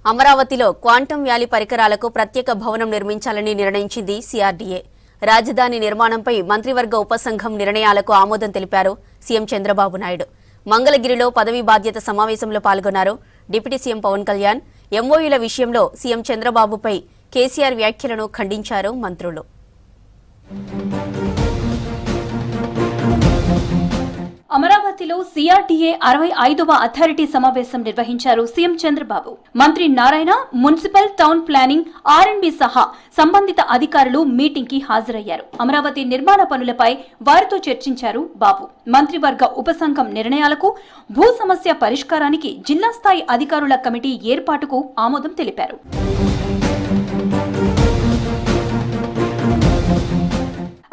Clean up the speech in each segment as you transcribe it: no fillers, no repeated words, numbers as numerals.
అమరావతిలో quantum valley పరికరాలకు ప్రత్యేక భవనం నిర్మించాలని నిర్ణయించింది సిఆర్డీఏ. రాజధాని నిర్మాణంపై మంత్రివర్గ ఉపసంఘం నిర్ణయాలకు ఆమోదం తెలిపారు సీఎం చంద్రబాబు నాయుడు. మంగళగిరిలో పదవీ బాధ్యత సమావేశంలో పాల్గొన్నారు డిప్యూటీ సీఎం పవన్ కళ్యాణ్. ఎంఓయూల విషయంలో సీఎం చంద్రబాబుపై కేసీఆర్ వ్యాఖ్యలను ఖండించారు మంత్రులు. అమరావతిలో సిఆర్డీఏ 65వ అథారిటీ సమావేశం నిర్వహించారు సీఎం చంద్రబాబు. మంత్రి నారాయణ, మున్సిపల్, టౌన్ ప్లానింగ్, ఆర్ఎండ్బి సహా సంబంధిత అధికారులు మీటింగ్ కి హాజరయ్యారు. అమరావతి నిర్మాణ పనులపై వారితో చర్చించారు బాబు. మంత్రివర్గ ఉపసంఘం నిర్ణయాలకు, భూ సమస్య పరిష్కారానికి జిల్లా స్థాయి అధికారుల కమిటీ ఏర్పాటుకు ఆమోదం తెలిపారు.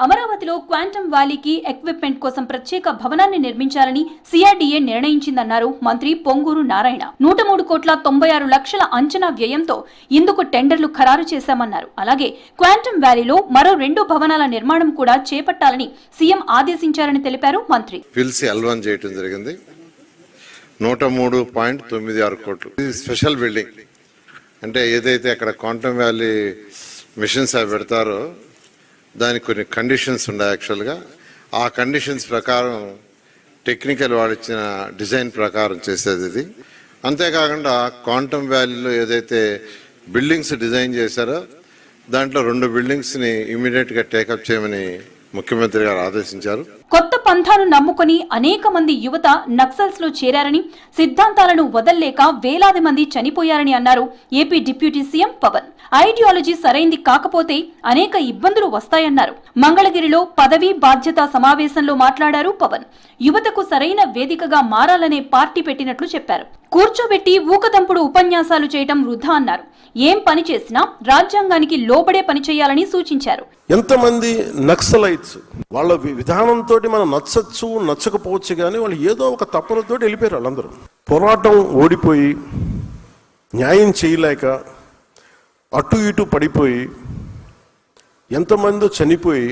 అమరావతిలో క్వాంటం వ్యాలీకి ఎక్విప్మెంట్ కోసం ప్రత్యేక భవనాన్ని నిర్మించాలని సిఆర్డీఏ నిర్ణయించిందన్నారు మంత్రి పొంగూరు నారాయణ. 103,96,00,000 అంచనా వ్యయంతో ఇందుకు టెండర్లు ఖరారు చేశామన్నారు. అలాగే క్వాంటం వ్యాలీలో మరో 2 భవనాల నిర్మాణం కూడా చేపట్టాలని సీఎం ఆదేశించారని తెలిపారు మంత్రి. పిలిచి అల్వాన్ చేయడం జరిగింది. 103.96 కోట్లు. ఇది స్పెషల్ బిల్డింగ్. అంటే ఏదైతే అక్కడ క్వాంటం వ్యాలీ మిషన్స్ అవి పెడతారో దానికి కొన్ని కండిషన్స్ ఉన్నాయి. యాక్చువల్గా ఆ కండిషన్స్ ప్రకారం టెక్నికల్ వాడిచ్చిన డిజైన్ ప్రకారం చేసేది ఇది. అంతేకాకుండా క్వాంటమ్ వ్యాలీలో ఏదైతే బిల్డింగ్స్ డిజైన్ చేశారో దాంట్లో 2 బిల్డింగ్స్ని ఇమీడియట్గా టేకప్ చేయమని ముఖ్యమంత్రి గారు ఆదేశించారు. కొత్త పంథాను నమ్ముకుని అనేక మంది యువత నక్సల్స్ లో చేరారని, సిద్ధాంతాలను వదల్లేక వేలాది మంది చనిపోయారని అన్నారు AP deputy CM Pawan. Ideology సరైంది కాకపోతే అనేక ఇబ్బందులు వస్తాయన్నారు. మంగళగిరిలో పదవీ బాధ్యత సమావేశంలో మాట్లాడారు పవన్. యువతకు సరైన వేదికగా మారాలనే పార్టీ పెట్టినట్లు చెప్పారు. కూర్చోబెట్టి ఊకదంపుడు ఉపన్యాసాలు చేయటం వృధా అన్నారు. ఏం పని చేసినా రాజ్యాంగానికి లోబడే పని చేయాలని సూచించారు. ఎంతమంది నక్సలైట్స్ వాళ్ళ విధానంతో మనం నచ్చచ్చు నచ్చకపోవచ్చు కానీ వాళ్ళు ఏదో ఒక తపనతో వెళ్ళిపోయారు. వాళ్ళందరూ పోరాటం ఓడిపోయి న్యాయం చేయలేక అటు ఇటు పడిపోయి ఎంతమందో చనిపోయి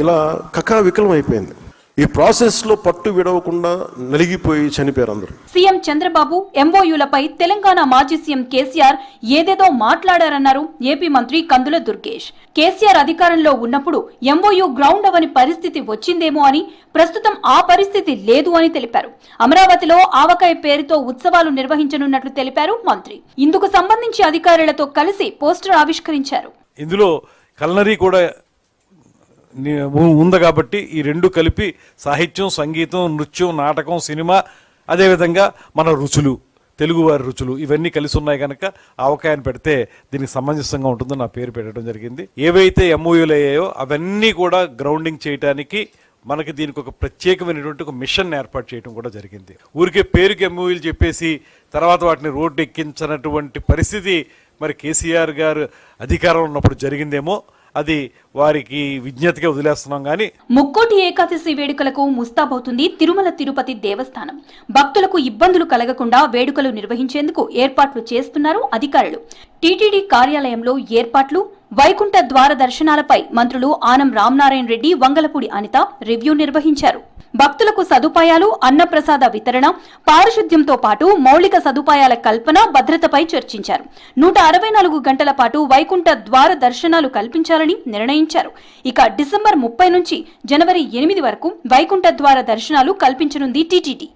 ఇలా కకావికలం అయిపోయింది. ఈ ప్రాసెస్ లో పట్టు విడవకుండా నలిగిపోయి చనిపోయారు అందరూ. సీఎం చంద్రబాబు ఎంఓయూలపై తెలంగాణ మాజీ సీఎం కేసీఆర్ ఏదేదో మాట్లాడారన్నారు ఏపీ మంత్రి కందుల దుర్గేష్. కేసీఆర్ అధికారంలో ఉన్నప్పుడు ఎంఓయూ గ్రౌండ్ అవని పరిస్థితి వచ్చిందేమో అని, ప్రస్తుతం ఆ పరిస్థితి లేదు అని తెలిపారు. అమరావతిలో ఆవకాయ పేరుతో ఉత్సవాలు నిర్వహించనున్నట్లు తెలిపారు మంత్రి. ఇందుకు సంబంధించి అధికారులతో కలిసి పోస్టర్ ఆవిష్కరించారు. ఇందులో కల్నరీ కూడా ఉంది కాబట్టి ఈ 2 కలిపి సాహిత్యం, సంగీతం, నృత్యం, నాటకం, సినిమా, అదేవిధంగా మన రుచులు, తెలుగువారి రుచులు ఇవన్నీ కలిసి ఉన్నాయి కనుక ఆవకాయను పెడితే దీనికి సమంజసంగా ఉంటుందని నా పేరు పెట్టడం జరిగింది. ఏవైతే ఎంఓయూలు అయ్యాయో అవన్నీ కూడా గ్రౌండింగ్ చేయడానికి మనకి దీనికి ఒక ప్రత్యేకమైనటువంటి ఒక మిషన్ ఏర్పాటు చేయడం కూడా జరిగింది. ఊరికే పేరుకి ఎంఓయూలు చెప్పేసి తర్వాత వాటిని రోడ్డు ఎక్కించినటువంటి పరిస్థితి మరి కేసీఆర్ గారు అధికారంలో ఉన్నప్పుడు జరిగిందేమో, అది వారికి విజ్ఞతగా వదిలేస్తున్నాం. గాని ముక్కోటి ఏకాదశి వేడుకలకు ముస్తాబవుతుంది తిరుమల తిరుపతి దేవస్థానం. భక్తులకు ఇబ్బందులు కలగకుండా వేడుకలు నిర్వహించేందుకు ఏర్పాట్లు చేస్తున్నారు అధికారులు. టీటీడీ కార్యాలయంలో ఏర్పాట్లు, వైకుంఠ ద్వార దర్శనాలపై మంత్రులు ఆనం రామనారాయణ రెడ్డి, వంగలపూడి అనిత రివ్యూ నిర్వహించారు. భక్తులకు సదుపాయాలు, అన్నప్రసాద వితరణ, పారిశుద్ధ్యంతో పాటు మౌలిక సదుపాయాల కల్పన, భద్రతపై చర్చించారు. 164 గంటల పాటు వైకుంఠ ద్వార దర్శనాలు కల్పించాలని నిర్ణయించారు. ఇక డిసెంబర్ 30 నుంచి జనవరి 8 వరకు వైకుంఠ ద్వార దర్శనాలు కల్పించనుంది టీటీడీ.